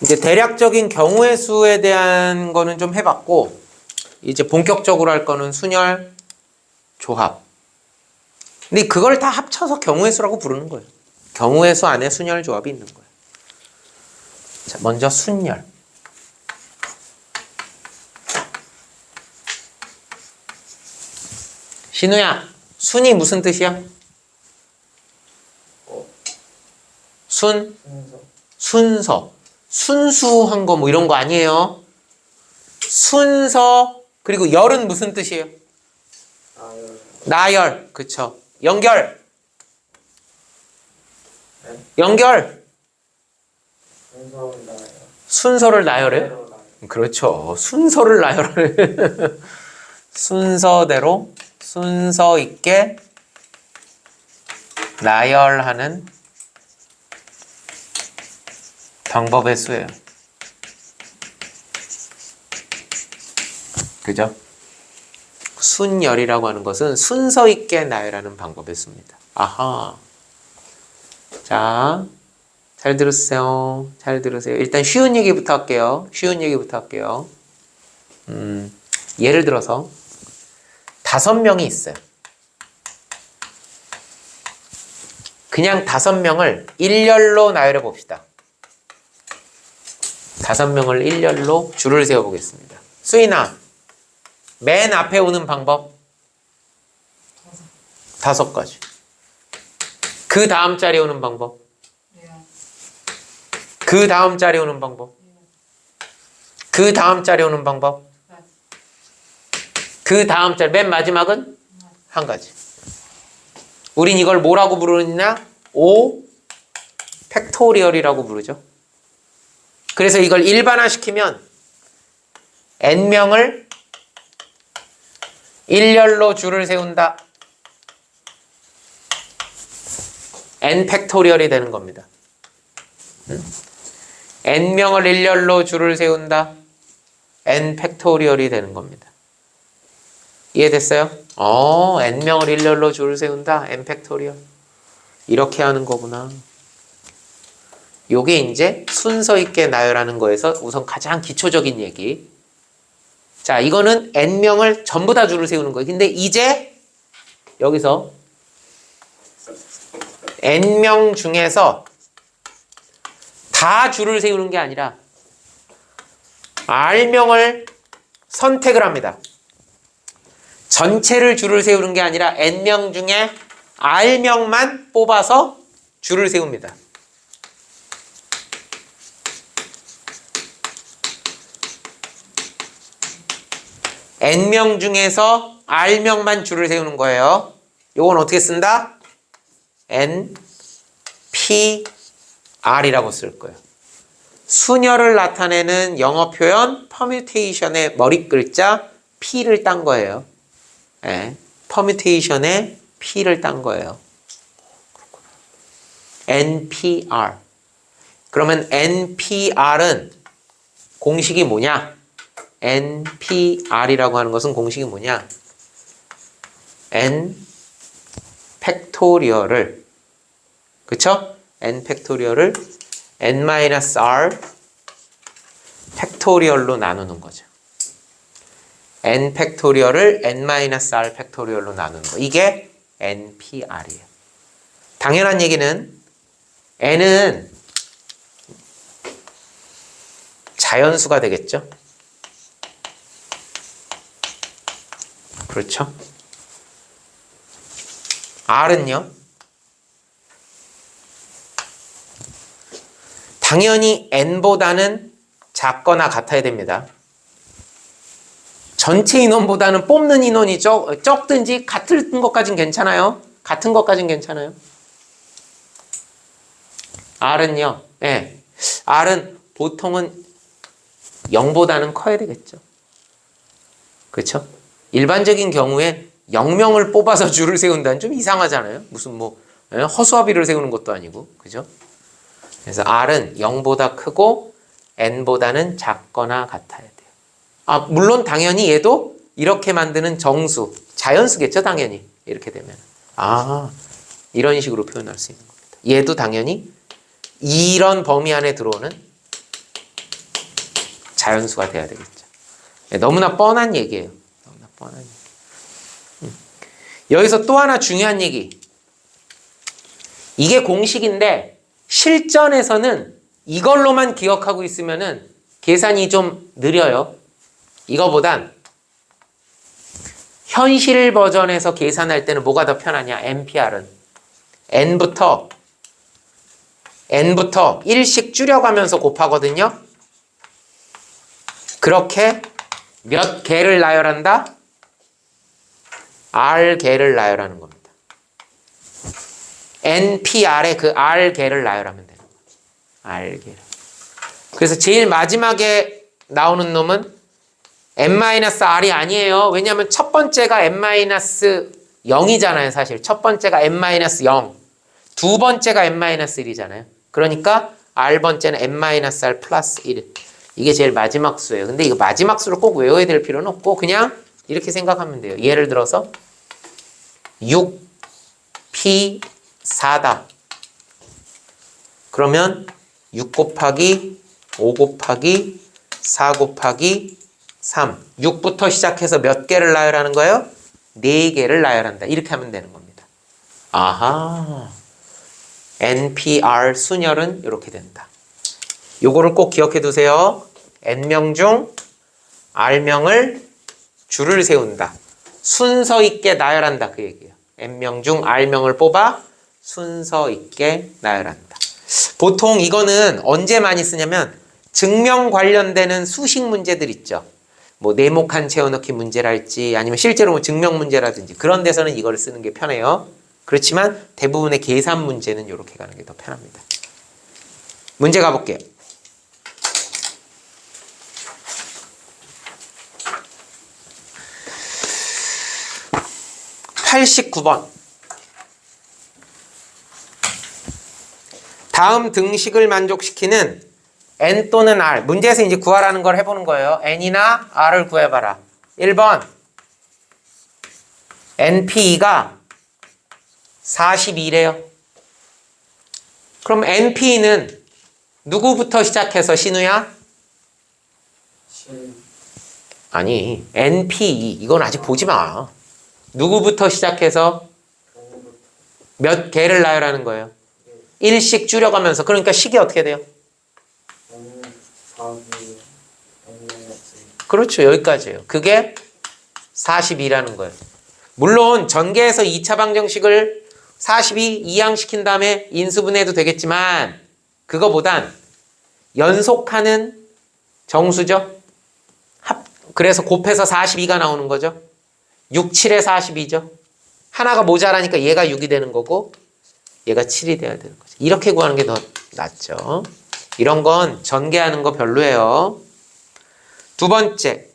이제 대략적인 경우의 수에 대한 거는 좀 해봤고, 이제 본격적으로 할 거는 순열, 조합. 근데 그걸 다 합쳐서 경우의 수라고 부르는 거예요. 경우의 수 안에 순열 조합이 있는 거예요. 자, 먼저 순열. 신우야, 순이 무슨 뜻이야? 순서. 순수한 거 뭐 이런 거 아니에요. 순서. 그리고 열은 무슨 뜻이에요? 나열. 그쵸. 연결. 순서를 나열해요? 그렇죠. 순서를 나열해. 순서대로 순서 있게 나열하는 방법의 수예요. 그죠? 순열이라고 하는 것은 순서 있게 나열하는 방법의 수입니다. 아하. 자, 잘 들으세요. 잘 들으세요. 일단 쉬운 얘기부터 할게요. 예를 들어서 5명이 있어요. 그냥 5명을 일렬로 나열해 봅시다. 5명을 일렬로 줄을 세워 보겠습니다. 수인아, 맨 앞에 오는 방법 5가지. 그 다음 자리에 오는 방법, 그 다음 자리에 오는 방법, 그 다음 자리에 오는 방법, 그 다음 자리, 맨 마지막은 1가지. 우린 이걸 뭐라고 부르느냐? O 팩토리얼이라고 부르죠. 그래서 이걸 일반화시키면 n명을 일렬로 줄을 세운다. n 팩토리얼이 되는 겁니다. n명을 일렬로 줄을 세운다. n 팩토리얼이 되는 겁니다. 이해됐어요? n명을 일렬로 줄을 세운다. n 팩토리얼. 이렇게 하는 거구나. 요게 이제 순서 있게 나열하는 거에서 우선 가장 기초적인 얘기. 자, 이거는 n명을 전부 다 줄을 세우는 거예요. 근데 이제 여기서 n명 중에서 다 줄을 세우는 게 아니라 r명을 선택을 합니다. 전체를 줄을 세우는 게 아니라 n명 중에 r명만 뽑아서 줄을 세웁니다. n명 중에서 r명만 줄을 세우는 거예요. 요건 어떻게 쓴다? npr이라고 쓸 거예요. 순열을 나타내는 영어 표현 퍼뮤테이션의 머리 글자 p를 딴 거예요. 네, 퍼뮤테이션의 p를 딴 거예요. npr. 그러면 npr은 공식이 뭐냐? npr이라고 하는 것은 공식이 뭐냐? n 팩토리얼을, 그쵸? n 팩토리얼을 n-r 팩토리얼로 나누는 거죠. n 팩토리얼을 n-r 팩토리얼로 나누는 거. 이게 npr이에요. 당연한 얘기는 n은 자연수가 되겠죠? 그렇죠? r은요? 당연히 n보다는 작거나 같아야 됩니다. 전체 인원보다는 뽑는 인원이 적든지 같은 것까진 괜찮아요. 같은 것까진 괜찮아요. r은요? 네. r은 보통은 0보다는 커야 되겠죠. 그렇죠? 일반적인 경우에 0명을 뽑아서 줄을 세운다는 좀 이상하잖아요. 무슨 허수아비를 세우는 것도 아니고. 그죠? 그래서 r은 0보다 크고 n보다는 작거나 같아야 돼요. 물론 당연히 얘도 이렇게 만드는 정수, 자연수겠죠, 당연히. 이렇게 되면. 이런 식으로 표현할 수 있는 겁니다. 얘도 당연히 이런 범위 안에 들어오는 자연수가 돼야 되겠죠. 너무나 뻔한 얘기예요. 너무나 뻔한 얘기. 여기서 또 하나 중요한 얘기. 이게 공식인데 실전에서는 이걸로만 기억하고 있으면은 계산이 좀 느려요. 이거보단 현실 버전에서 계산할 때는 뭐가 더 편하냐? NPR은 n부터 1씩 줄여가면서 곱하거든요. 그렇게 몇 개를 나열한다? R개를 나열하는 겁니다. NPR에 그 R개를 나열하면 되는 거예요. R개를. 그래서 제일 마지막에 나오는 놈은 n-r이 아니에요. 왜냐하면 첫 번째가 n-0이잖아요. 사실 첫 번째가 n-0, 두 번째가 n-1이잖아요. 그러니까 r번째는 n-r 플러스 1. 이게 제일 마지막 수예요. 근데 이거 마지막 수를 꼭 외워야 될 필요는 없고 그냥 이렇게 생각하면 돼요. 예를 들어서 6p4다. 그러면 6 곱하기 5 곱하기 4 곱하기 3. 6부터 시작해서 몇 개를 나열하는 거예요? 4개를 나열한다. 이렇게 하면 되는 겁니다. 아하. NPR 순열은 이렇게 된다. 요거를 꼭 기억해 두세요. N명 중 R명을 줄을 세운다. 순서 있게 나열한다. 그 얘기예요. N명 중 R명을 뽑아 순서 있게 나열한다. 보통 이거는 언제 많이 쓰냐면 증명 관련되는 수식 문제들 있죠. 뭐 네모칸 채워넣기 문제랄지 아니면 실제로 뭐 증명 문제라든지 그런 데서는 이걸 쓰는 게 편해요. 그렇지만 대부분의 계산 문제는 이렇게 가는 게 더 편합니다. 문제 가볼게요. 89번. 다음 등식을 만족시키는 n 또는 r. 문제에서 이제 구하라는 걸 해보는 거예요. n이나 r을 구해봐라. 1번. np가 42래요. 그럼 np는 누구부터 시작해서 신우야? 아니, np 이건 아직 보지 마. 누구부터 시작해서 몇 개를 나열하는 거예요? 1씩 줄여가면서. 그러니까 식이 어떻게 돼요? 그렇죠. 여기까지예요. 그게 42라는 거예요. 물론 전개해서 2차 방정식을 42 이항시킨 다음에 인수분해도 되겠지만 그거보단 연속하는 정수죠. 그래서 곱해서 42가 나오는 거죠. 6, 7에 42죠. 하나가 모자라니까 얘가 6이 되는 거고 얘가 7이 돼야 되는 거죠. 이렇게 구하는 게 더 낫죠. 이런 건 전개하는 거 별로예요. 두 번째.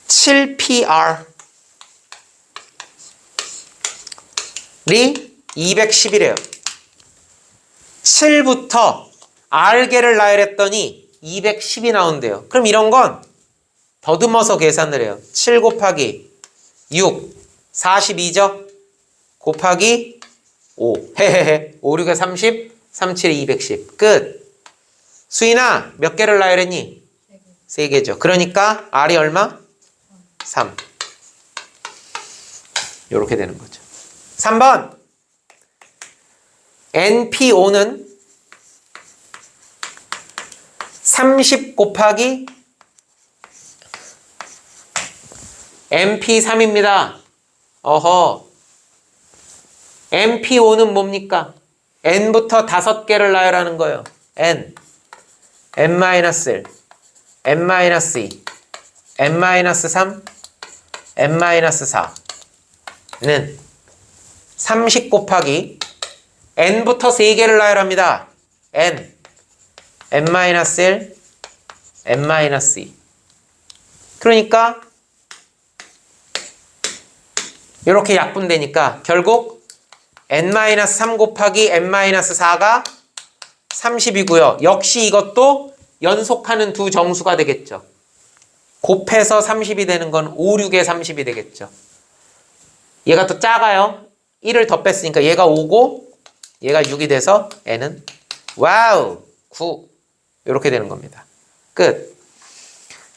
7PR 이 210이래요. 7부터 R개를 나열했더니 210이 나온대요. 그럼 이런 건 더듬어서 계산을 해요. 7 곱하기 6, 42죠? 곱하기 5, 헤헤헤. 5, 6에 30, 3, 7에 210. 끝. 수인아, 몇 개를 나열했니? 3개죠. 그러니까 R이 얼마? 3. 이렇게 되는 거죠. 3번. NP5는 30 곱하기 MP3입니다. 어허. MP5는 뭡니까? N부터 5개를 나열하는 거예요. N, N-1, N-2, N-3, N-4는 30 곱하기 N부터 3개를 나열합니다. N, N-1, N-2. 그러니까 이렇게 약분되니까 결국 N-3 곱하기 N-4가 30이고요. 역시 이것도 연속하는 두 정수가 되겠죠. 곱해서 30이 되는 건 5, 6에 30이 되겠죠. 얘가 더 작아요. 1을 더 뺐으니까 얘가 5고 얘가 6이 돼서 n은 와우 9 이렇게 되는 겁니다. 끝.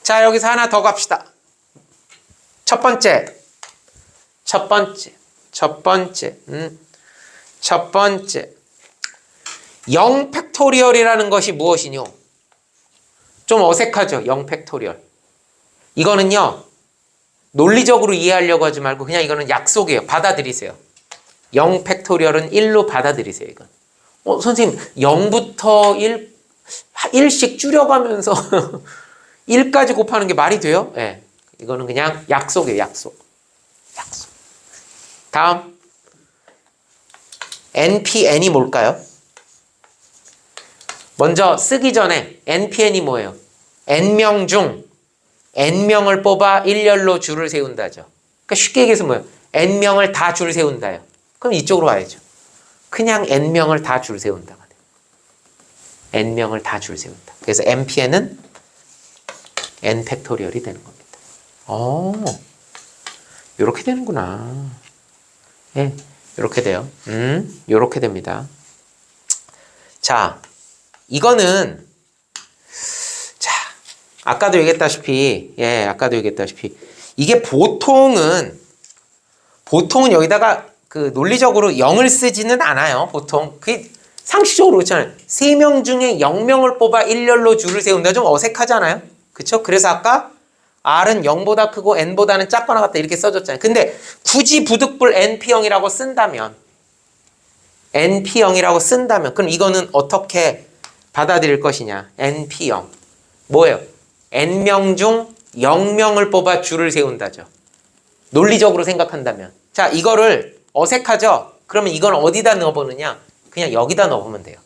자, 여기서 하나 더 갑시다. 첫 번째 0 팩토리얼이라는 것이 무엇이뇨? 좀 어색하죠? 0 팩토리얼. 이거는요, 논리적으로 이해하려고 하지 말고 그냥 이거는 약속이에요. 받아들이세요. 0 팩토리얼은 1로 받아들이세요. 이건. 선생님 0부터 1씩 줄여가면서 1까지 곱하는 게 말이 돼요? 네. 이거는 그냥 약속이에요. 약속. 다음 NPN이 뭘까요? 먼저 쓰기 전에 NPN이 뭐예요? N명 중 N명을 뽑아 일렬로 줄을 세운다죠. 그러니까 쉽게 얘기해서 뭐예요? N명을 다 줄 세운다요. 그럼 이쪽으로 와야죠. 그냥 N명을 다 줄 세운다. N명을 다 줄 세운다. 그래서 NPN은 N 팩토리얼이 되는 겁니다. 이렇게 되는구나. 예, 이렇게 돼요. 이렇게 됩니다. 자, 이거는 아까도 얘기했다시피 이게 보통은 여기다가 그 논리적으로 0을 쓰지는 않아요. 보통 그게 상식적으로 그렇잖아요. 3명 중에 0명을 뽑아 일렬로 줄을 세운다. 좀 어색하잖아요. 그쵸? 그래서 아까 R은 0보다 크고 N보다는 작거나 같다 이렇게 써줬잖아요. 근데 굳이 부득불 NP0이라고 쓴다면 그럼 이거는 어떻게 받아들일 것이냐? NP0 뭐예요? N명 중 0명을 뽑아 줄을 세운다죠. 논리적으로 생각한다면. 자, 이거를 어색하죠? 그러면 이건 어디다 넣어보느냐? 그냥 여기다 넣어보면 돼요.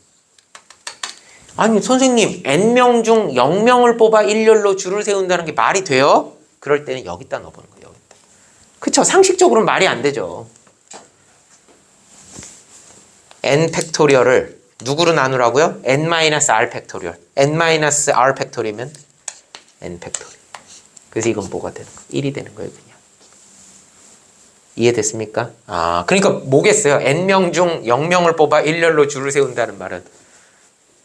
아니 선생님 N명 중 0명을 뽑아 일렬로 줄을 세운다는 게 말이 돼요? 그럴 때는 여기다 넣어보는 거예요. 여기다. 그쵸? 상식적으로는 말이 안 되죠. N 팩토리얼을 누구로 나누라고요? N-R 팩토리얼. N-R 팩토리면 N 팩토리얼. 그래서 이건 뭐가 되는 거예요? 1이 되는 거예요. 그냥. 이해됐습니까? 그러니까 뭐겠어요? N명 중 0명을 뽑아 일렬로 줄을 세운다는 말은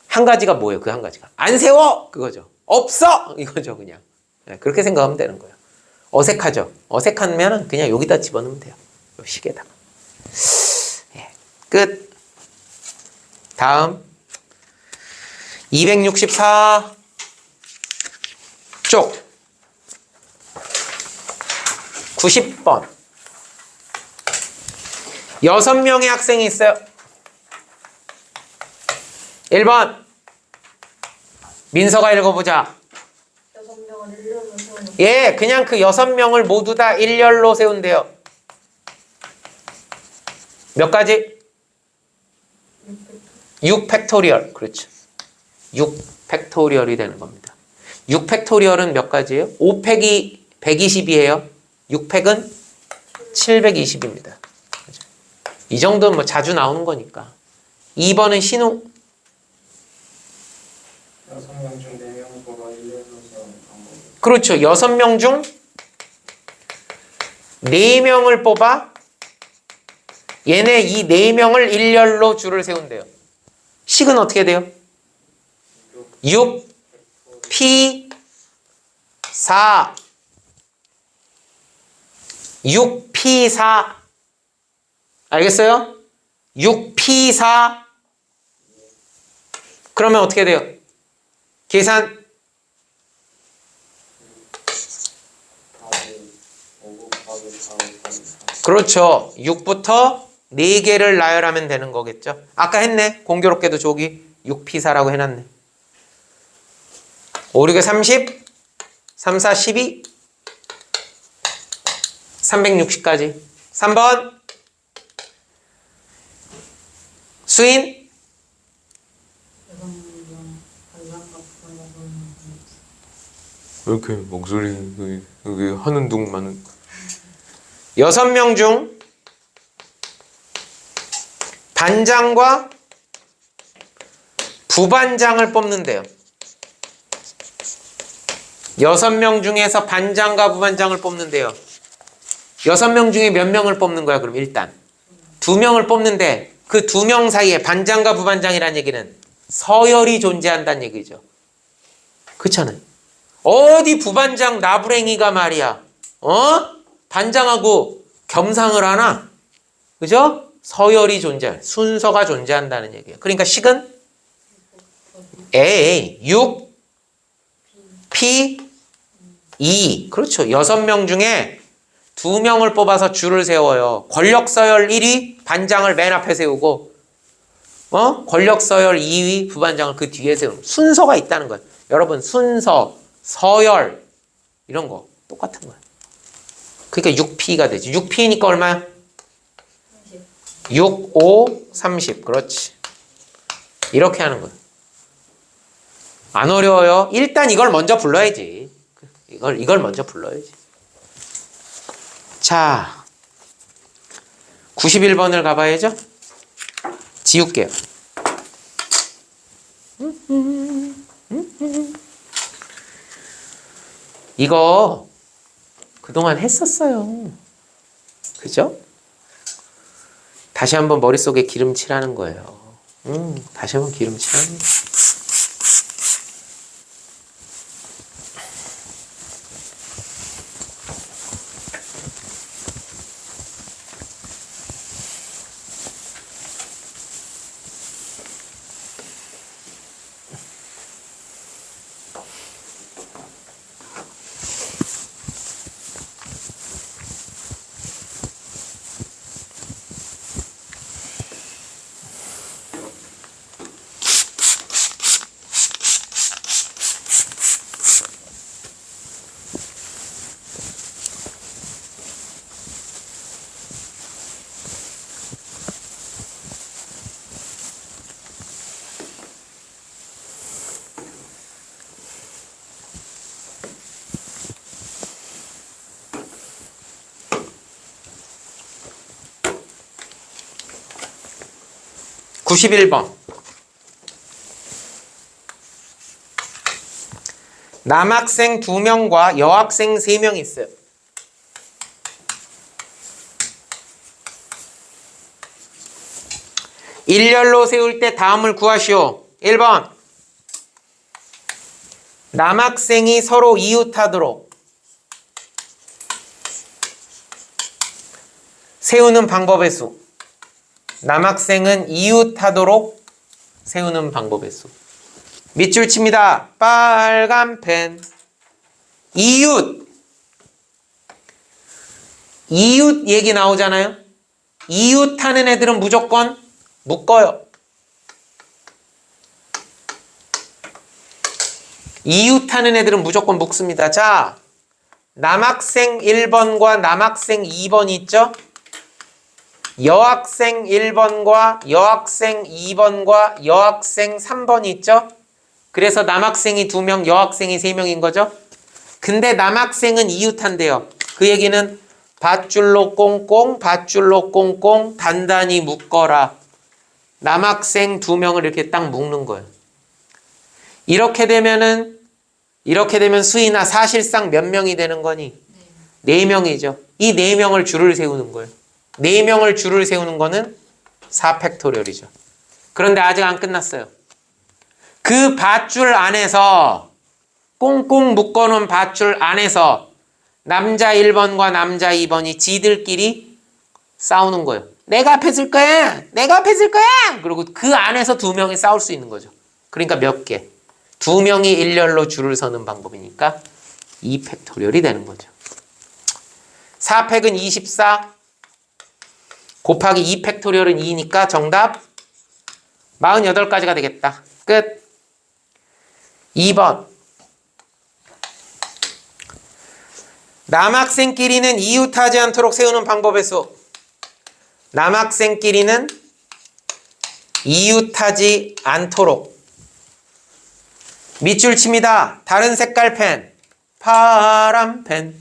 한 가지가 뭐예요? 그 한 가지가 안 세워! 그거죠. 없어! 이거죠. 그냥. 네, 그렇게 생각하면 되는 거예요. 어색하죠? 어색하면 그냥 여기다 집어넣으면 돼요. 요 식에다가. 네, 끝. 다음 264쪽 90번 6명의 학생이 있어요. 1번 민서가 읽어보자. 6명을 일렬로 세우는. 예, 그냥 그 6명을 모두 다 일렬로 세운대요. 몇 가지? 6 팩토리얼. 그렇죠. 6 팩토리얼이 되는 겁니다. 6 팩토리얼은 몇 가지예요? 5팩이 120이에요. 6팩은 720입니다. 이 정도는 뭐 자주 나오는 거니까. 2번은 신우. 6명 중 4명을 뽑아 일렬로 세우는 방법. 그렇죠. 6명 중 4명을 뽑아 얘네 이 4명을 일렬로 줄을 세운대요. 식은 어떻게 돼요? 6 P 4 6 P 4 알겠어요? 6 P 4 그러면 어떻게 돼요? 계산 5 곱하기 4 곱하기 4. 그렇죠. 6부터 4개를 나열하면 되는 거겠죠. 아까 했네. 공교롭게도 저기 6P4라고 해놨네. 5, 6에 30, 3, 4, 12, 360까지. 3번 수인 6명 반란과 부반란과 왜 이렇게 목소리 여기 하는 둥 6명 중 반장과 부반장을 뽑는데요. 6명 중에서 반장과 부반장을 뽑는데요. 6명 중에 몇 명을 뽑는 거야? 그럼 일단 2명을 뽑는데 그 두 명 사이에 반장과 부반장이라는 얘기는 서열이 존재한다는 얘기죠. 그렇잖아요. 어디 부반장 나부랭이가 말이야. 반장하고 겸상을 하나? 그죠? 서열이 순서가 존재한다는 얘기예요. 그러니까 식은 A, 6, P, 2. 그렇죠. 6명 중에 2명을 뽑아서 줄을 세워요. 권력 서열 1위, 반장을 맨 앞에 세우고, 권력 서열 2위, 부반장을 그 뒤에 세우는 순서가 있다는 거예요. 여러분, 순서, 서열, 이런 거 똑같은 거예요. 그러니까 6P가 되지. 6P니까 얼마야? 6, 5, 30. 그렇지. 이렇게 하는 거예요. 안 어려워요. 일단 이걸 먼저 불러야지. 이걸 먼저 불러야지. 자, 91번을 가봐야죠. 지울게요. 이거 그동안 했었어요. 그죠? 다시 한번 머릿속에 기름칠하는 거예요. 다시 한번 기름칠하는 거예요. (91번) 남학생 2명과 여학생 3명이 있어요. 일렬로 세울 때 다음을 구하시오. 1번 남학생이 서로 이웃하도록 세우는 방법의 수. 남학생은 이웃하도록 세우는 방법의 수. 밑줄 칩니다. 빨간 펜. 이웃 얘기 나오잖아요. 이웃하는 애들은 무조건 묶어요. 이웃하는 애들은 무조건 묶습니다. 자, 남학생 1번과 남학생 2번 있죠? 여학생 1번과 여학생 2번과 여학생 3번이 있죠? 그래서 남학생이 2명, 여학생이 3명인 거죠? 근데 남학생은 이웃한대요. 그 얘기는 밧줄로 꽁꽁, 밧줄로 꽁꽁, 단단히 묶어라. 남학생 2명을 이렇게 딱 묶는 거예요. 이렇게 되면 수인아 사실상 몇 명이 되는 거니? 4명이죠. 이 4명을 줄을 세우는 거예요. 4명을 줄을 세우는 거는 4팩토리얼이죠. 그런데 아직 안 끝났어요. 그 밧줄 안에서 꽁꽁 묶어놓은 밧줄 안에서 남자 1번과 남자 2번이 지들끼리 싸우는 거예요. 내가 앞에 쓸 거야! 내가 앞에 쓸 거야! 그리고 그 안에서 2명이 싸울 수 있는 거죠. 그러니까 몇 개? 2명이 일렬로 줄을 서는 방법이니까 2팩토리얼이 되는 거죠. 4팩은 24 곱하기 2팩토리얼은 2니까 정답 48가지가 되겠다. 끝. 2번 남학생끼리는 이웃하지 않도록 세우는 방법의 수. 남학생끼리는 이웃하지 않도록 밑줄 칩니다. 다른 색깔 펜, 파란 펜.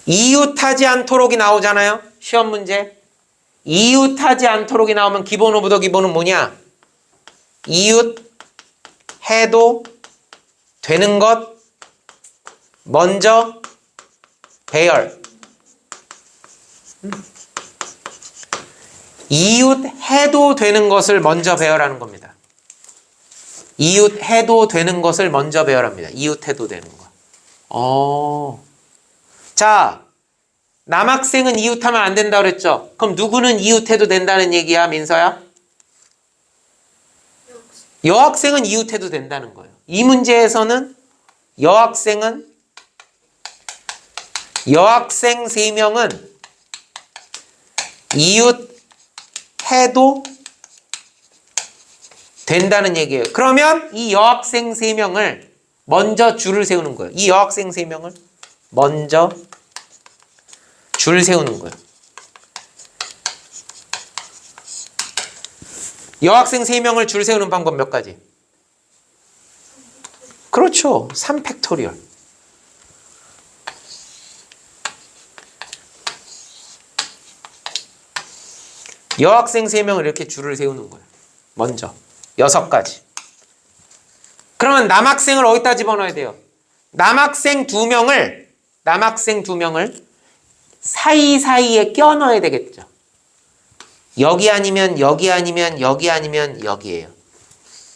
이웃하지 않도록이 나오잖아요. 시험 문제. 이웃하지 않도록이 나오면 기본 오브 더 기본은 뭐냐? 이웃 해도 되는 것 먼저 배열. 이웃해도 되는 것을 먼저 배열하는 겁니다. 이웃해도 되는 것을 먼저 배열합니다. 이웃해도 되는 거. 자, 남학생은 이웃하면 안 된다고 그랬죠? 그럼 누구는 이웃해도 된다는 얘기야, 민서야? 여학생은 이웃해도 된다는 거예요. 이 문제에서는 여학생 3명은 이웃해도 된다는 얘기예요. 그러면 이 여학생 3명을 먼저 줄을 세우는 거예요. 이 여학생 3명을 먼저 줄 세우는 거예요. 여학생 3명을 줄 세우는 방법 몇 가지? 그렇죠. 3팩토리얼. 여학생 3명을 이렇게 줄을 세우는 거예요. 먼저 6가지. 그러면 남학생을 어디다 집어넣어야 돼요? 남학생 2명을 사이사이에 껴넣어야 되겠죠. 여기 아니면 여기 아니면 여기 아니면 여기예요.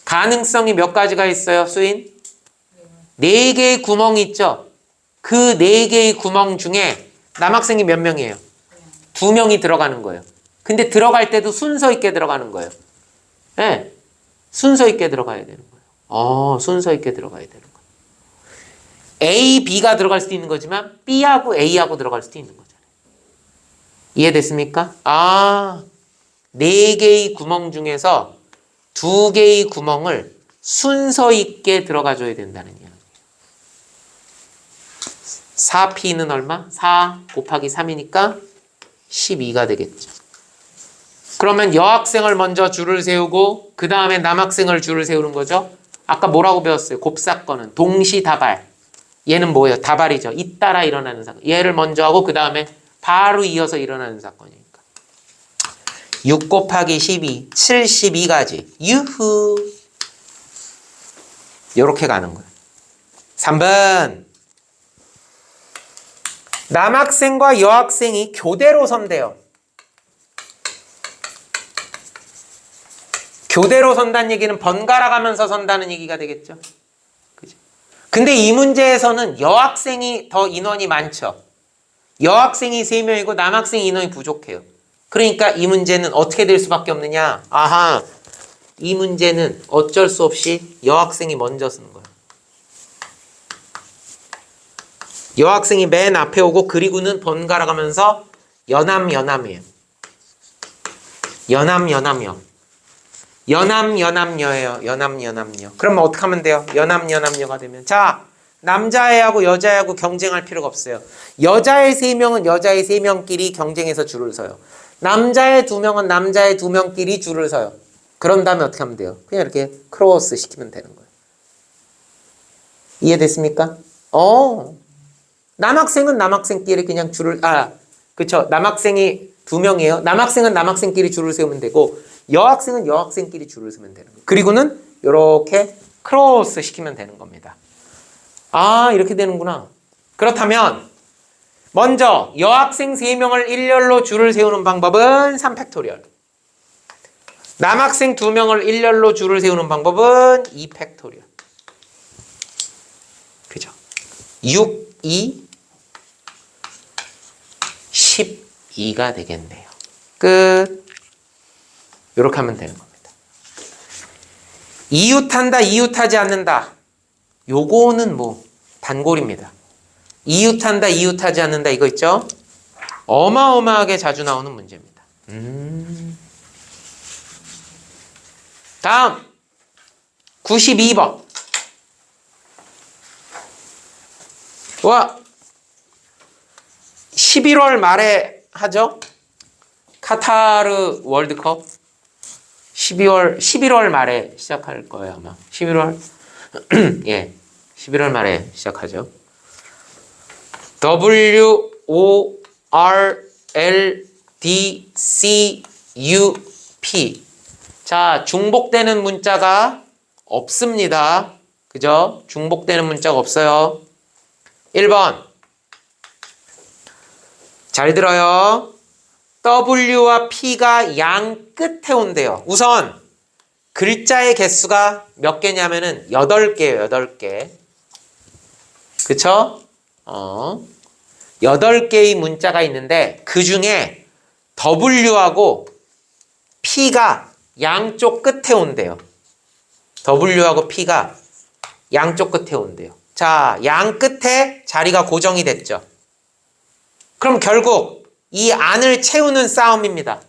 가능성이 몇 가지가 있어요, 수인? 4개의 구멍이 있죠. 그 4개의 구멍 중에 남학생이 몇 명이에요? 2명이 들어가는 거예요. 근데 들어갈 때도 순서 있게 들어가는 거예요. 네, 순서 있게 들어가야 되는 거예요. 순서 있게 들어가야 되는 거예요. A, B가 들어갈 수도 있는 거지만 B하고 A하고 들어갈 수도 있는 거잖아요. 이해됐습니까? 4개의 구멍 중에서 2개의 구멍을 순서 있게 들어가줘야 된다는 이야기예요. 4P는 얼마? 4 곱하기 3이니까 12가 되겠죠. 그러면 여학생을 먼저 줄을 세우고 그 다음에 남학생을 줄을 세우는 거죠. 아까 뭐라고 배웠어요? 곱사건은 동시다발. 얘는 뭐예요? 다발이죠. 잇따라 일어나는 사건. 얘를 먼저 하고 그 다음에 바로 이어서 일어나는 사건이니까. 6 곱하기 12, 72가지. 유후. 이렇게 가는 거예요. 3번. 남학생과 여학생이 교대로 선대요. 교대로 선다는 얘기는 번갈아 가면서 선다는 얘기가 되겠죠. 그죠? 근데 이 문제에서는 여학생이 더 인원이 많죠. 여학생이 3명이고 남학생 인원이 부족해요. 그러니까 이 문제는 어떻게 될 수밖에 없느냐? 이 문제는 어쩔 수 없이 여학생이 먼저 쓰는 거예요. 여학생이 맨 앞에 오고 그리고는 번갈아 가면서 연함이에요. 연함여예요. 연함여. 그러면 어떻게 하면 돼요? 연함여가 되면. 자, 남자애하고 여자애하고 경쟁할 필요가 없어요. 여자애 3명은 여자애 3명끼리 경쟁해서 줄을 서요. 남자애 2명은 남자애 2명끼리 줄을 서요. 그런 다음에 어떻게 하면 돼요? 그냥 이렇게 크로스 시키면 되는 거예요. 이해됐습니까? 남학생은 남학생끼리 그냥 줄을, 그쵸. 남학생이 2명이에요. 남학생은 남학생끼리 줄을 세우면 되고, 여학생은 여학생끼리 줄을 서면 되는 거예요. 그리고는 이렇게 크로스 시키면 되는 겁니다. 이렇게 되는구나. 그렇다면 먼저 여학생 3명을 일렬로 줄을 세우는 방법은 3팩토리얼. 남학생 2명을 일렬로 줄을 세우는 방법은 2팩토리얼. 그죠? 6, 2, 12가 되겠네요. 끝. 이렇게 하면 되는 겁니다. 이웃한다, 이웃하지 않는다. 요거는 단골입니다. 이웃한다, 이웃하지 않는다 이거 있죠? 어마어마하게 자주 나오는 문제입니다. 다음 92번. 11월 말에 하죠? 카타르 월드컵 11월 말에 시작할 거예요, 아마. 11월 예. 11월 말에 시작하죠. WORLDCUP. 자, 중복되는 문자가 없습니다. 그죠? 중복되는 문자가 없어요. 1번. 잘 들어요. W와 P가 양 끝에 온대요. 우선 글자의 개수가 몇 개냐면은 8개예요. 8개. 그쵸? 8개의 문자가 있는데 그 중에 W하고 P가 양쪽 끝에 온대요. W하고 P가 양쪽 끝에 온대요. 자, 양 끝에 자리가 고정이 됐죠. 그럼 결국 이 안을 채우는 싸움입니다.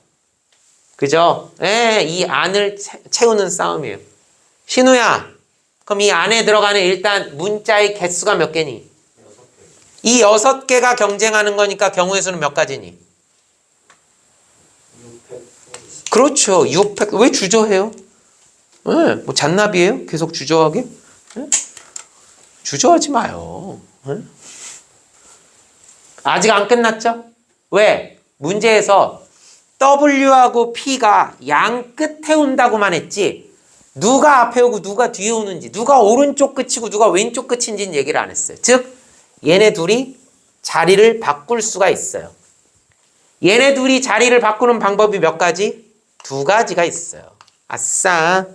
그죠? 예, 이 안을 채우는 싸움이에요. 신우야, 그럼 이 안에 들어가는 일단 문자의 개수가 몇 개니? 이 6개가 경쟁하는 거니까 경우의 수는 몇 가지니? 600. 그렇죠. 600. 왜 주저해요? 예, 뭐 잔나비예요? 계속 주저하게? 예? 주저하지 마요. 예? 아직 안 끝났죠? 왜? 문제에서 W하고 P가 양 끝에 온다고만 했지 누가 앞에 오고 누가 뒤에 오는지 누가 오른쪽 끝이고 누가 왼쪽 끝인지는 얘기를 안 했어요. 즉 얘네 둘이 자리를 바꿀 수가 있어요. 얘네 둘이 자리를 바꾸는 방법이 몇 가지? 2가지가 있어요. 아싸.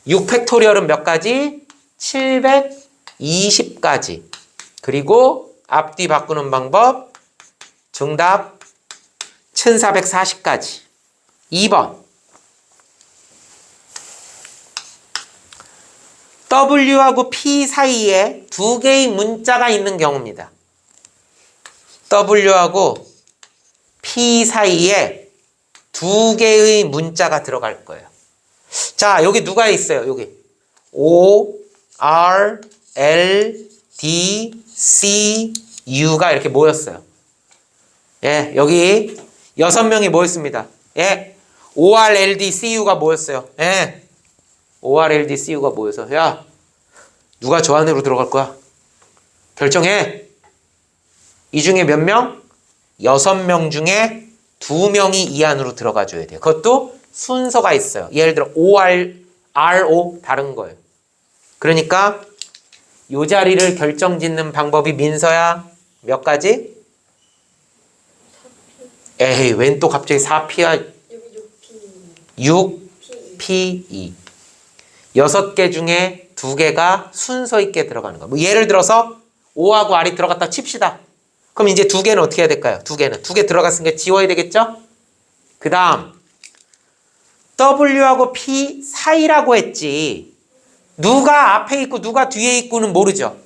6팩토리얼은 몇 가지? 720가지. 그리고 앞뒤 바꾸는 방법 정답 1440가지. 2번 W하고 P 사이에 2개의 문자가 있는 경우입니다. W하고 P 사이에 2개의 문자가 들어갈 거예요. 자, 여기 누가 있어요? 여기 O, R, L, D, C, U가 이렇게 모였어요. 예, 여기 6명이 모였습니다. 예, O, R, L, D, C, U가 모였어요. 예, O, R, L, D, C, U가 모여서 야, 누가 저 안으로 들어갈 거야? 결정해. 이 중에 몇 명? 6명 중에 2명이 이 안으로 들어가 줘야 돼요. 그것도 순서가 있어요. 예를 들어 O, R, O 다른 거예요. 그러니까 이 자리를 결정짓는 방법이 민서야 몇 가지? 에이, 웬 또 갑자기 4P야? 6P2. 6개 중에 2개가 순서 있게 들어가는 거야. 뭐 예를 들어서 O하고 R이 들어갔다 칩시다. 그럼 이제 2개는 어떻게 해야 될까요? 2개 들어갔으니까 지워야 되겠죠? 그 다음 W하고 P 사이라고 했지 누가 앞에 있고 누가 뒤에 있고는 모르죠.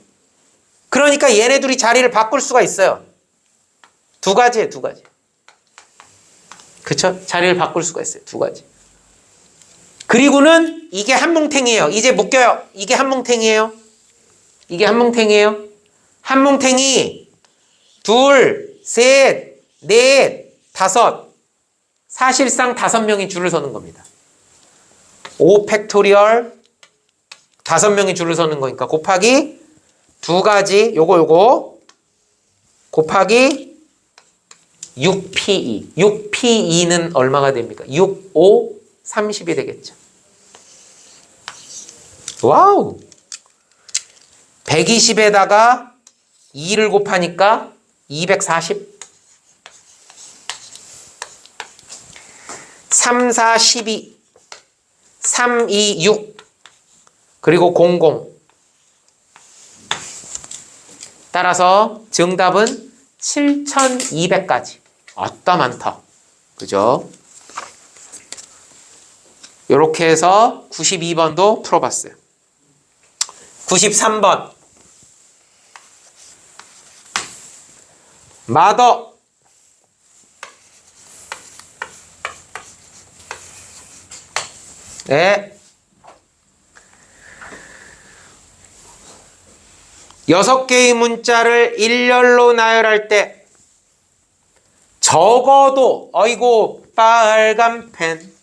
그러니까 얘네 둘이 자리를 바꿀 수가 있어요. 2가지예요. 2가지. 그쵸? 자리를 바꿀 수가 있어요. 2가지. 그리고는 이게 한뭉탱이에요. 이제 묶여요. 이게 한뭉탱이에요. 이게 한뭉탱이에요. 한뭉탱이 둘, 셋, 넷, 다섯. 사실상 5명이 줄을 서는 겁니다. 5팩토리얼 5명이 줄을 서는 거니까 곱하기 2가지 요거 곱하기 6P2. 6P2는 얼마가 됩니까? 6, 5, 30이 되겠죠. 와우. 120에다가 2를 곱하니까 240. 3, 4, 12. 3, 2, 6. 그리고 00. 따라서 정답은 7200가지. 아따 많다. 그죠? 이렇게 해서 92번도 풀어봤어요. 93번. 마더. 네. 6개의 문자를 일렬로 나열할 때 적어도 어이고 빨간 펜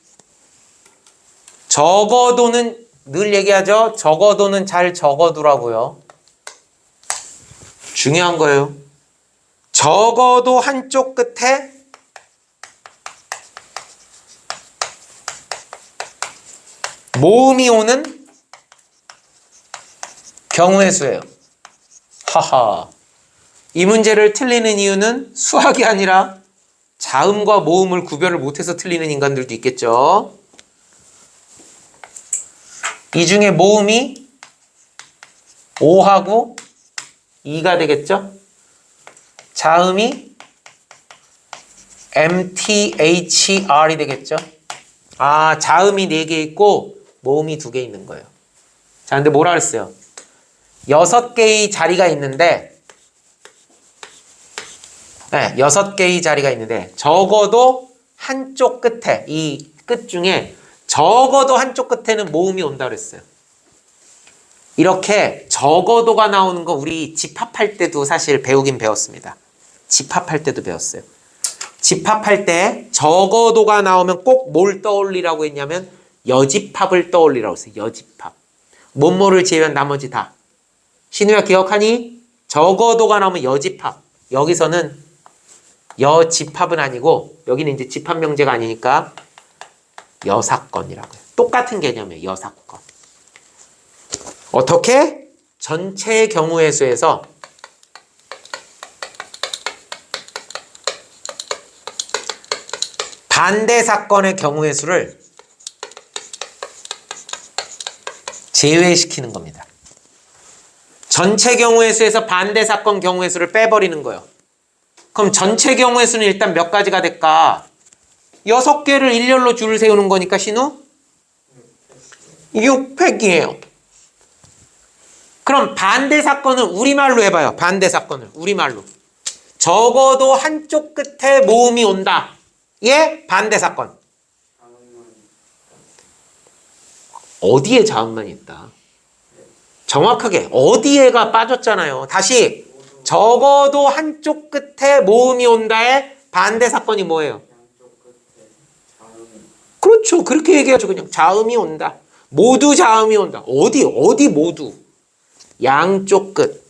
적어도는 늘 얘기하죠. 적어도는 잘 적어두라고요. 중요한 거예요. 적어도 한쪽 끝에 모음이 오는 경우의 수예요. 하하. 이 문제를 틀리는 이유는 수학이 아니라 자음과 모음을 구별을 못해서 틀리는 인간들도 있겠죠. 이 중에 모음이 O하고 E가 되겠죠. 자음이 MTHR이 되겠죠. 아, 자음이 4개 있고 모음이 2개 있는 거예요. 자, 근데 뭐라 그랬어요? 6개의 자리가 있는데, 네, 6개의 자리가 있는데 적어도 한쪽 끝에, 이 끝 중에 적어도 한쪽 끝에는 모음이 온다 그랬어요. 이렇게 적어도가 나오는 거 우리 집합할 때도 사실 배우긴 배웠습니다. 집합할 때도 배웠어요. 집합할 때 적어도가 나오면 꼭 뭘 떠올리라고 했냐면 여집합을 떠올리라고 했어요. 여집합. 뭐뭐를 제외한 나머지 다. 신우야 기억하니? 적어도가 나오면 여집합. 여기서는 여집합은 아니고 여기는 이제 집합명제가 아니니까 여사건이라고요. 똑같은 개념이에요. 여사건. 어떻게? 전체 경우의 수에서 반대 사건의 경우의 수를 제외시키는 겁니다. 전체 경우의 수에서 반대 사건 경우의 수를 빼버리는 거예요. 그럼 전체 경우의 수는 일단 몇 가지가 될까? 6개를 일렬로 줄을 세우는 거니까 신우? 600이에요. 그럼 반대 사건은 우리말로 해봐요. 반대 사건을 우리말로. 적어도 한쪽 끝에 모음이 온다. 예? 반대 사건. 어디에 자음만 있다? 정확하게 어디에가 빠졌잖아요. 다시 적어도 한쪽 끝에 모음이 온다의 반대 사건이 뭐예요? 그렇죠. 그렇게 얘기하죠. 그냥 자음이 온다. 모두 자음이 온다. 어디 모두. 양쪽 끝.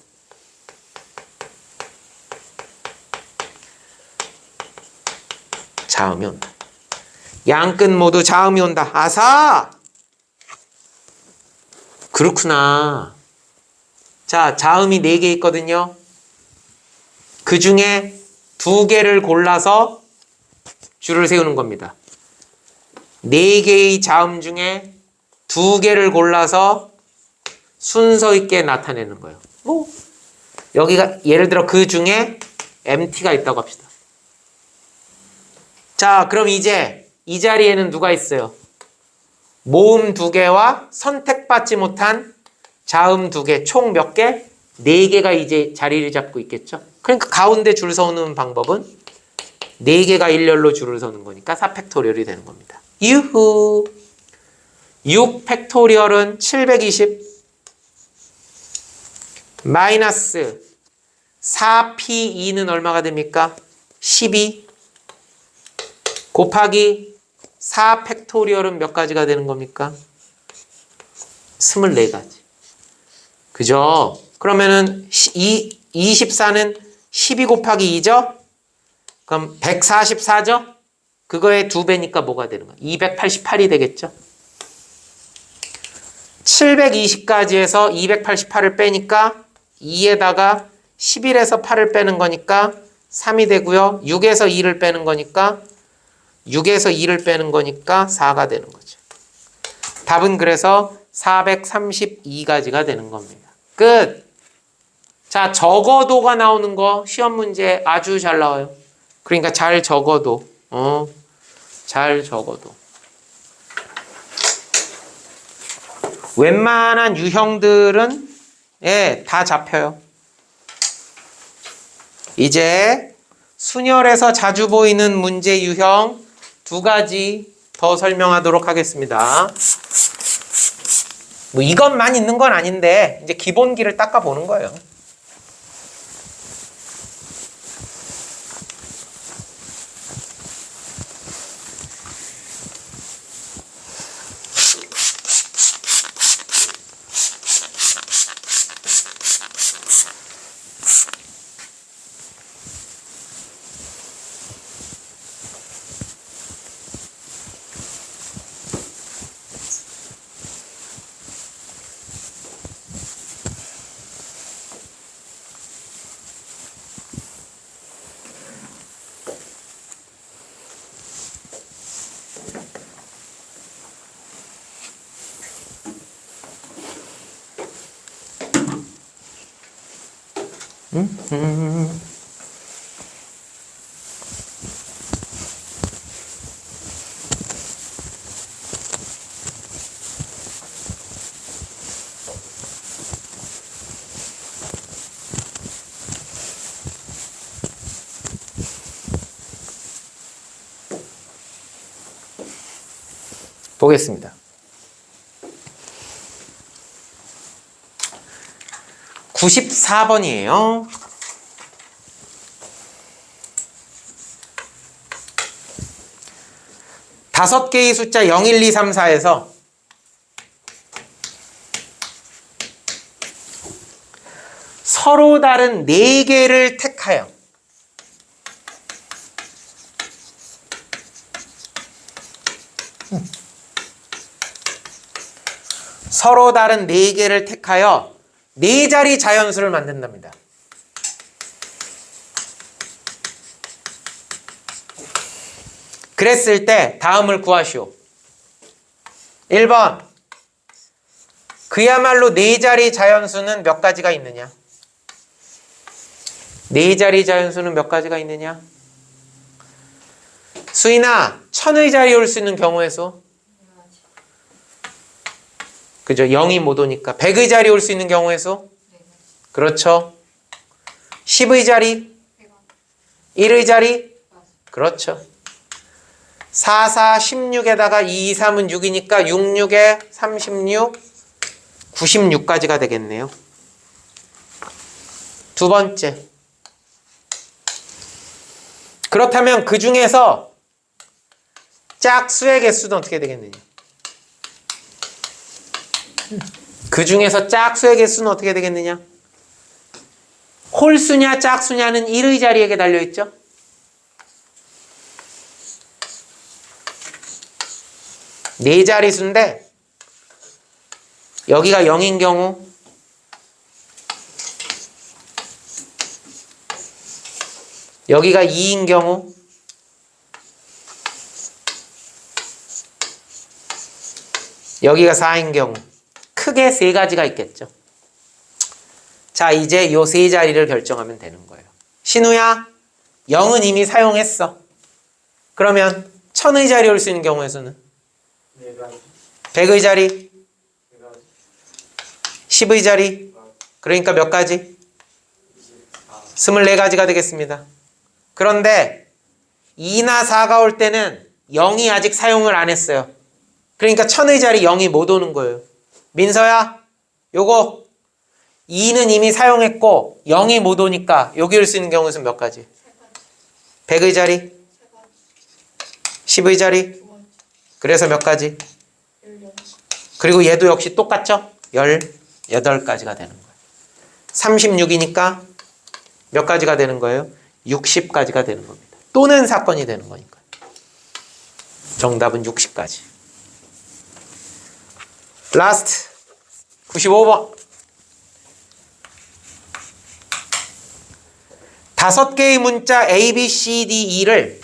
자음이 온다. 양끝 모두 자음이 온다. 아사! 그렇구나. 자, 자음이 4개 있거든요. 그 중에 2개를 골라서 줄을 세우는 겁니다. 4개의 자음 중에 2개를 골라서 순서 있게 나타내는 거예요. 뭐 여기가 예를 들어 그 중에 MT가 있다고 합시다. 자, 그럼 이제 이 자리에는 누가 있어요? 모음 2개와 선택받지 못한 자음 2개, 총 몇 개? 4개가 이제 자리를 잡고 있겠죠. 그러니까 가운데 줄 서는 방법은 4개가 일렬로 줄을 서는 거니까 4팩토리얼이 되는 겁니다. 유후. 6팩토리얼은 720 마이너스 4P2는 얼마가 됩니까? 12 곱하기 4팩토리얼은 몇 가지가 되는 겁니까? 24가지. 그죠? 그러면은 24는 12 곱하기 2죠? 그럼 144죠? 그거의 2배니까 뭐가 되는 거야? 288이 되겠죠? 720가지에서 288을 빼니까 2에다가 11에서 8을 빼는 거니까 3이 되고요. 6에서 2를 빼는 거니까 6에서 2를 빼는 거니까 4가 되는 거죠. 답은 그래서 432가지가 되는 겁니다. 끝! 자, 적어도가 나오는 거 시험 문제 아주 잘 나와요. 그러니까 잘 적어도. 잘 적어도. 웬만한 유형들은 다 잡혀요. 이제 순열에서 자주 보이는 문제 유형 2가지 더 설명하도록 하겠습니다. 뭐 이것만 있는 건 아닌데 이제 기본기를 닦아보는 거예요. 보겠습니다. 94번이에요. 다섯 개의 숫자 0, 1, 2, 3, 4에서 서로 다른 4개를 택하여 서로 다른 4개를 택하여 4자리 자연수를 만든답니다. 그랬을 때 다음을 구하시오. 1번 그야말로 4자리 자연수는 몇 가지가 있느냐? 4자리 자연수는 몇 가지가 있느냐? 수인아, 1000의 자리에 올 수 있는 경우의 수? 그죠? 0이 못 오니까. 100의 자리에 올 수 있는 경우의 수? 그렇죠. 10의 자리? 1의 자리? 그렇죠. 4, 4, 16에다가 2, 2, 3은 6이니까 6, 6에 36, 96까지가 되겠네요. 두 번째. 그렇다면 그 중에서 짝수의 개수는 어떻게 되겠느냐? 그 중에서 짝수의 개수는 어떻게 되겠느냐? 홀수냐 짝수냐는 1의 자리에게 달려있죠? 네 자리수인데 여기가 0인 경우 여기가 2인 경우 여기가 4인 경우 크게 3가지가 있겠죠. 자, 이제 이 3자리를 결정하면 되는 거예요. 신우야, 0은 이미 사용했어. 그러면 1000의 자리에 올 수 있는 경우의 수는? 4가지. 100의 자리? 4가지. 10의 자리? 그러니까 몇 가지? 24가지가 되겠습니다. 그런데 2나 4가 올 때는 0이 아직 사용을 안 했어요. 그러니까 1000의 자리 0이 못 오는 거예요. 민서야, 요거 2는 이미 사용했고 0이 못 오니까 여기 올 수 있는 경우는 몇 가지? 100의 자리? 10의 자리? 그래서 몇 가지? 그리고 얘도 역시 똑같죠? 18가지가 되는 거예요. 36이니까 몇 가지가 되는 거예요? 60가지가 되는 겁니다. 또는 사건이 되는 거니까. 정답은 60가지. 라스트 95번. 5개의 문자 A, B, C, D, E를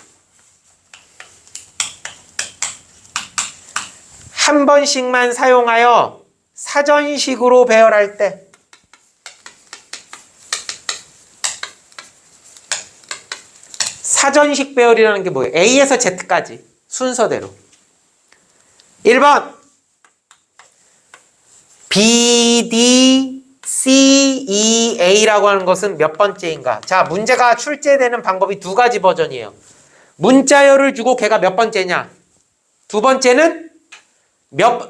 한 번씩만 사용하여 사전식으로 배열할 때 사전식 배열이라는 게 뭐예요? A에서 Z까지 순서대로 1번 B, D, C, E, A라고 하는 것은 몇 번째인가? 자, 문제가 출제되는 방법이 2가지 버전이에요. 문자열을 주고 걔가 몇 번째냐? 두 번째는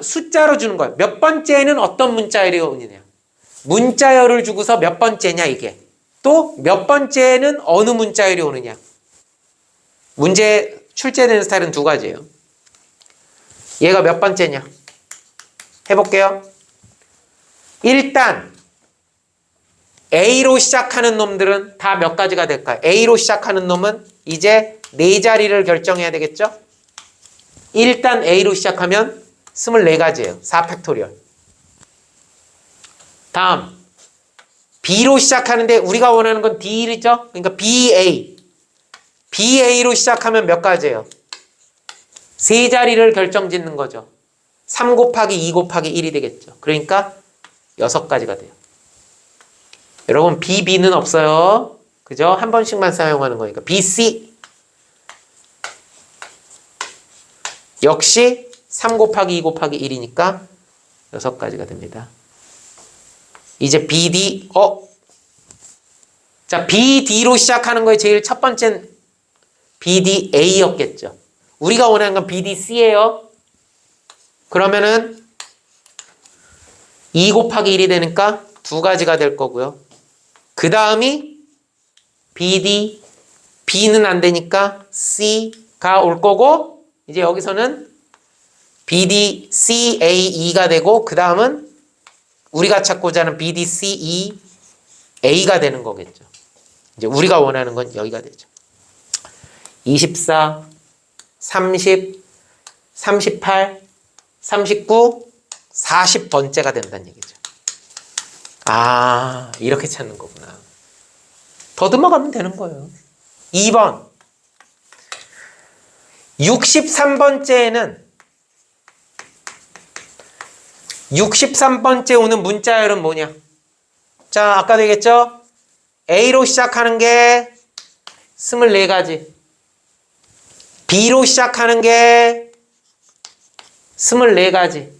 숫자로 주는 거예요. 몇 번째는 어떤 문자열이 오느냐? 문자열을 주고서 몇 번째냐 이게. 또 몇 번째는 어느 문자열이 오느냐? 문제 출제되는 스타일은 2가지예요. 얘가 몇 번째냐? 해볼게요. 일단 A로 시작하는 놈들은 다 몇 가지가 될까요? A로 시작하는 놈은 이제 4자리를 결정해야 되겠죠? 일단 A로 시작하면 24가지예요. 4팩토리얼. 다음 B로 시작하는데 우리가 원하는 건 D죠? 그러니까 BA. BA로 시작하면 몇 가지예요? 3자리를 결정짓는 거죠. 3 곱하기 2 곱하기 1이 되겠죠. 그러니까 6가지가 돼요. 여러분 BB는 없어요. 그죠? 한 번씩만 사용하는 거니까. BC 역시 3 곱하기 2 곱하기 1이니까 6가지가 됩니다. 이제 BD 자 BD로 시작하는 거에 제일 첫 번째는 BDA였겠죠. 우리가 원하는 건 BDC예요. 그러면은 2 곱하기 1이 되니까 2가지가 될 거고요. 그 다음이 BD, B는 안 되니까 C가 올 거고, 이제 여기서는 BDCAE가 되고, 그 다음은 우리가 찾고자 하는 BDCEA가 되는 거겠죠. 이제 우리가 원하는 건 여기가 되죠. 24, 30, 38, 39, 40번째가 된다는 얘기죠. 아, 이렇게 찾는 거구나. 더듬어 가면 되는 거예요. 2번. 63번째에는 63번째 오는 문자열은 뭐냐? 자, 아까도 얘기했죠? A로 시작하는 게 24가지. B로 시작하는 게 24가지.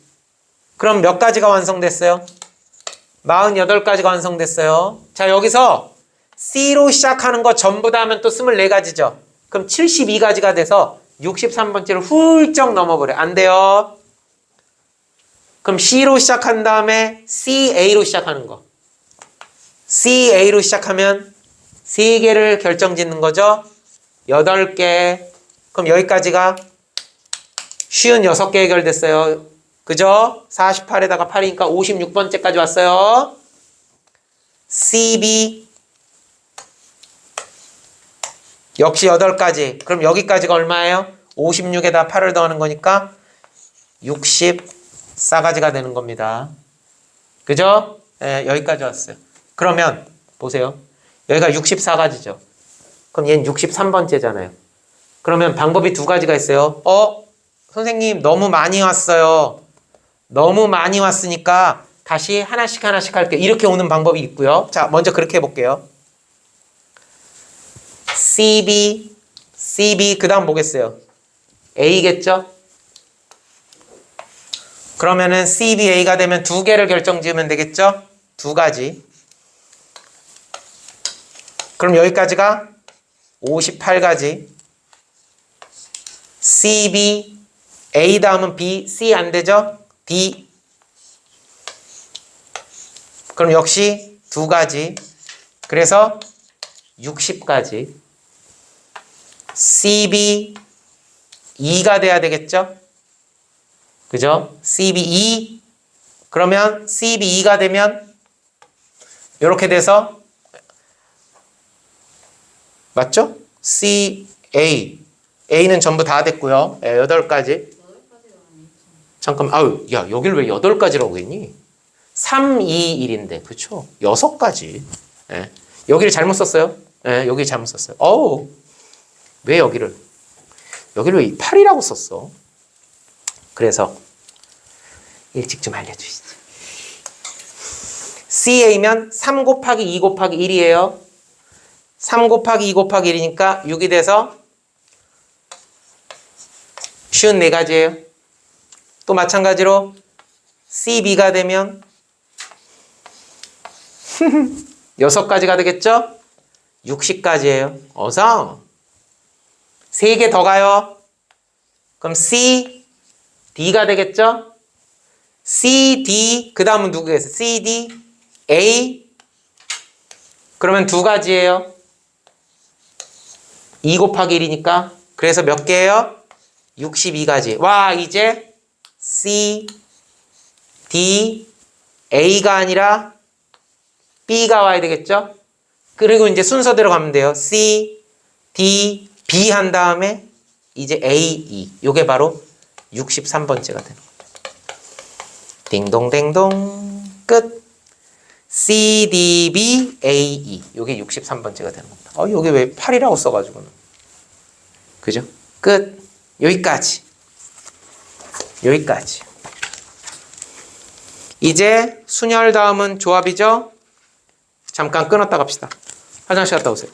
그럼 몇 가지가 완성됐어요? 48가지가 완성됐어요. 자, 여기서 C로 시작하는 거 전부 다 하면 또 24가지죠. 그럼 72가지가 돼서 63번째를 훌쩍 넘어버려. 안 돼요. 그럼 C로 시작한 다음에 CA로 시작하는 거. CA로 시작하면 3개를 결정짓는 거죠. 8개. 그럼 여기까지가 56개 해결됐어요. 그죠? 48에다가 8이니까 56번째까지 왔어요. CB 역시 8가지. 그럼 여기까지가 얼마예요? 56에다 8을 더하는 거니까 64가지가 되는 겁니다. 그죠? 네, 여기까지 왔어요. 그러면 보세요. 여기가 64가지죠. 그럼 얘는 63번째잖아요. 그러면 방법이 2가지가 있어요. 선생님 너무 많이 왔어요. 너무 많이 왔으니까 다시 하나씩 할게요. 이렇게 오는 방법이 있고요. 자, 먼저 그렇게 해볼게요. CB, 그 다음 뭐겠어요? A겠죠? 그러면은 CBA가 되면 2개를 결정 지으면 되겠죠? 2가지. 그럼 여기까지가 58가지. CB, A 다음은 B, C 안 되죠? D. 그럼 역시 2가지. 그래서 60가지. CB 2가 돼야 되겠죠? 그죠? CB 2. 그러면 CB 2가 되면 이렇게 돼서 맞죠? CA. A는 전부 다 됐고요. 8가지. 잠깐만, 아유, 야, 여길 왜 8가지라고 했니? 3, 2, 1인데, 그쵸? 6가지. 예. 여기를 잘못 썼어요. 예, 여기 잘못 썼어요. 왜 여기를 왜 8이라고 썼어? 그래서 일찍 좀 알려주시죠. CA면 3 곱하기 2 곱하기 1이에요. 3 곱하기 2 곱하기 1이니까 6이 돼서 54가지예요. 또 마찬가지로 CB가 되면 6가지가 되겠죠? 60가지예요. 어서 3개 더 가요. 그럼 C, D가 되겠죠? C, D, 그 다음은 누구겠어요? C, D, A. 그러면 2가지예요. 2 곱하기 1이니까. 그래서 몇 개예요? 62가지. 와, 이제 C, D, A가 아니라 B가 와야 되겠죠? 그리고 이제 순서대로 가면 돼요. C, D, B 한 다음에 이제 A, E. 요게 바로 63번째가 되는 거죠. 딩동댕동 끝. C, D, B, A, E. 요게 63번째가 되는 겁니다. 요게 왜 8이라고 써가지고는. 그죠? 끝. 여기까지. 이제 순열 다음은 조합이죠? 잠깐 끊었다 갑시다. 화장실 갔다 오세요.